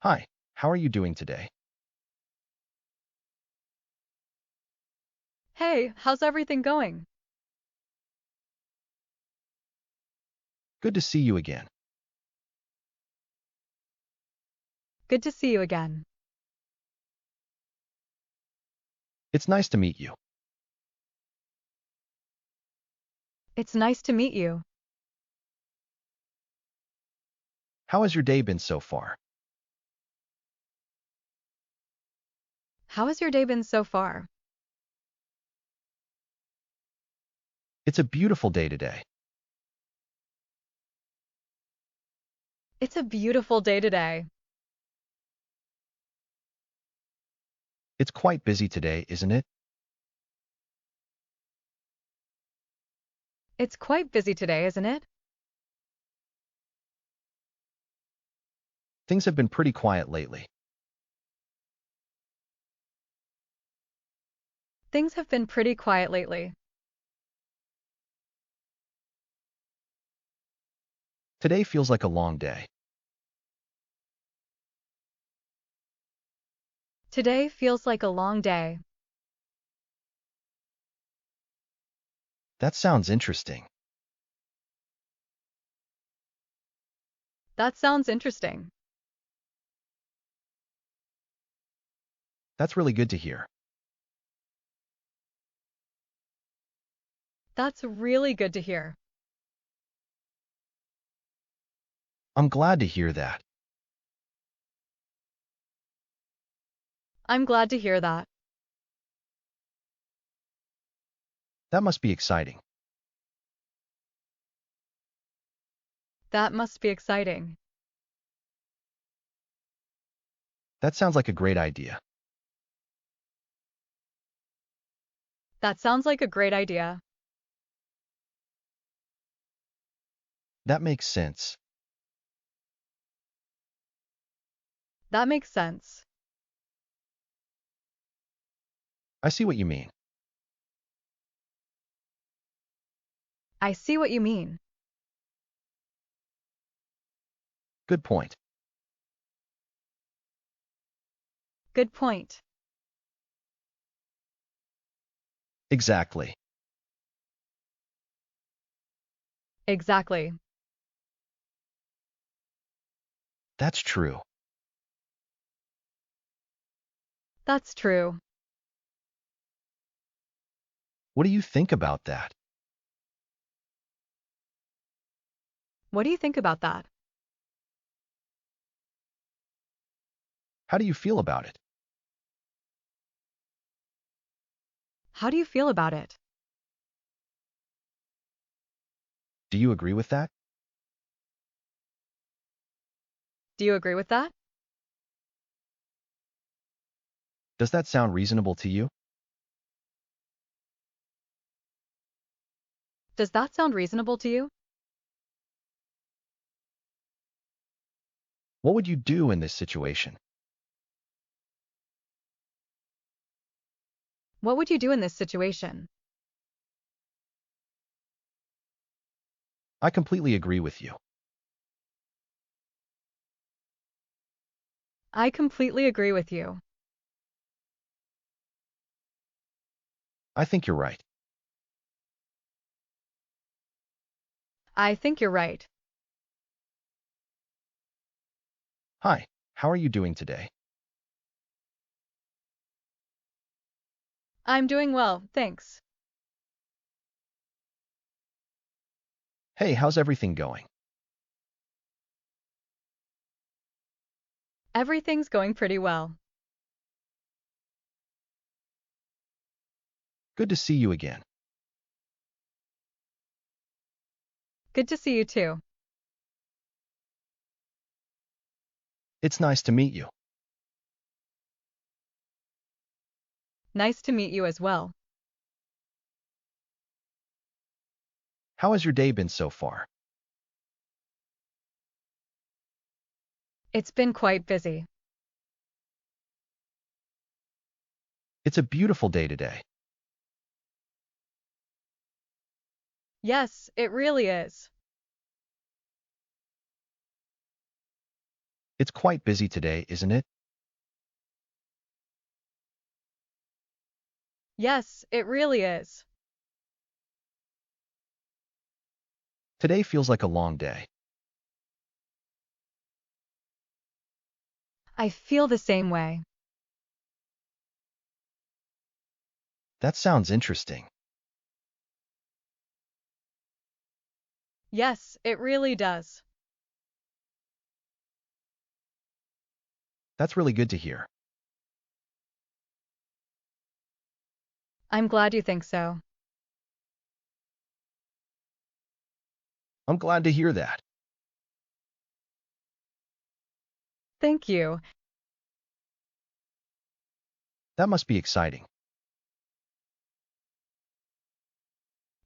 Hi, how are you doing today? Hey, how's everything going? Good to see you again. Good to see you again. It's nice to meet you. It's nice to meet you. How has your day been so far? How has your day been so far? It's a beautiful day today. It's a beautiful day today. It's quite busy today, isn't it? It's quite busy today, isn't it? Things have been pretty quiet lately. Things have been pretty quiet lately. Today feels like a long day. Today feels like a long day. That sounds interesting. That sounds interesting. That's really good to hear. That's really good to hear. I'm glad to hear that. I'm glad to hear that. That must be exciting. That must be exciting. That sounds like a great idea. That sounds like a great idea. That makes sense. That makes sense. I see what you mean. I see what you mean. Good point. Good point. Exactly. Exactly. That's true. That's true. What do you think about that? What do you think about that? How do you feel about it? How do you feel about it? Do you agree with that? Do you agree with that? Does that sound reasonable to you? Does that sound reasonable to you? What would you do in this situation? What would you do in this situation? I completely agree with you. I completely agree with you. I think you're right. I think you're right. Hi, how are you doing today? I'm doing well, thanks. Hey, how's everything going? Everything's going pretty well. Good to see you again. Good to see you too. It's nice to meet you. Nice to meet you as well. How has your day been so far? It's been quite busy. It's a beautiful day today. Yes, it really is. It's quite busy today, isn't it? Yes, it really is. Today feels like a long day. I feel the same way. That sounds interesting. Yes, it really does. That's really good to hear. I'm glad you think so. I'm glad to hear that. Thank you. That must be exciting.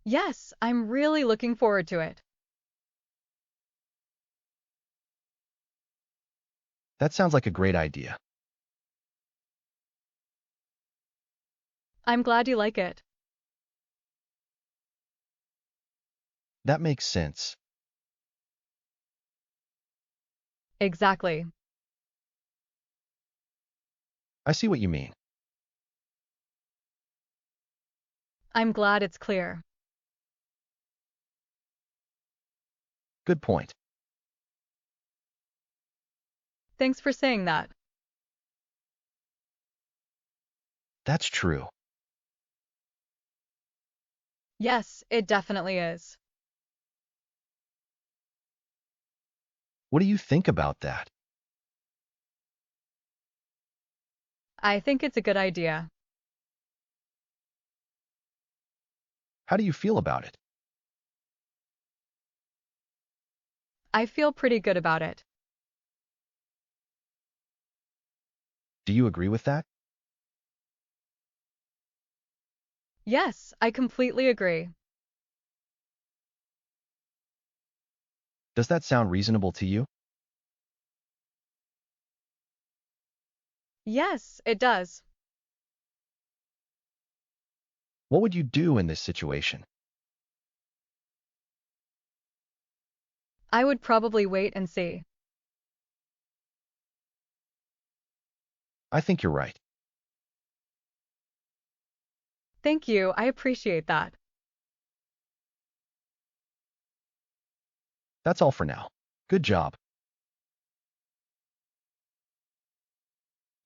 Yes, I'm really looking forward to it. That sounds like a great idea. I'm glad you like it. That makes sense. Exactly. I see what you mean. I'm glad it's clear. Good point. Thanks for saying that. That's true. Yes, it definitely is. What do you think about that? I think it's a good idea. How do you feel about it? I feel pretty good about it. Do you agree with that? Yes, I completely agree. Does that sound reasonable to you? Yes, it does. What would you do in this situation? I would probably wait and see. I think you're right. Thank you, I appreciate that. That's all for now. Good job.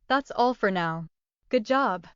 That's all for now. Good job.